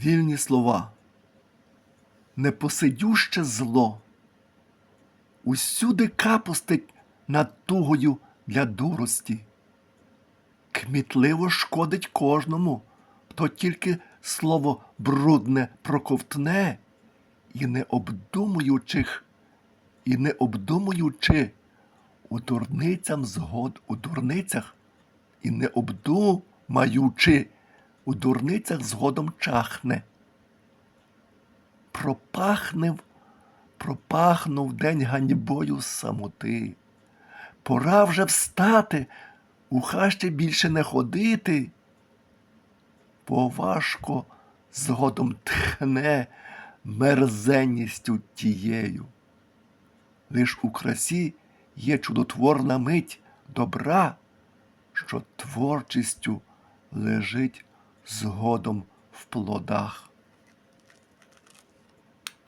Вільні слова. Непосидюще зло усюди капустить над тугою для дурості. Кмітливо шкодить кожному, хто тільки слово брудне проковтне і не обдумуючи у дурницях згодом чахне. Пропахнув день ганьбою самоти. Пора вже встати, у хащі більше не ходити, бо важко згодом тхне мерзенністю тією. Лиш у красі є чудотворна мить добра, що творчістю лежить згодом в плодах.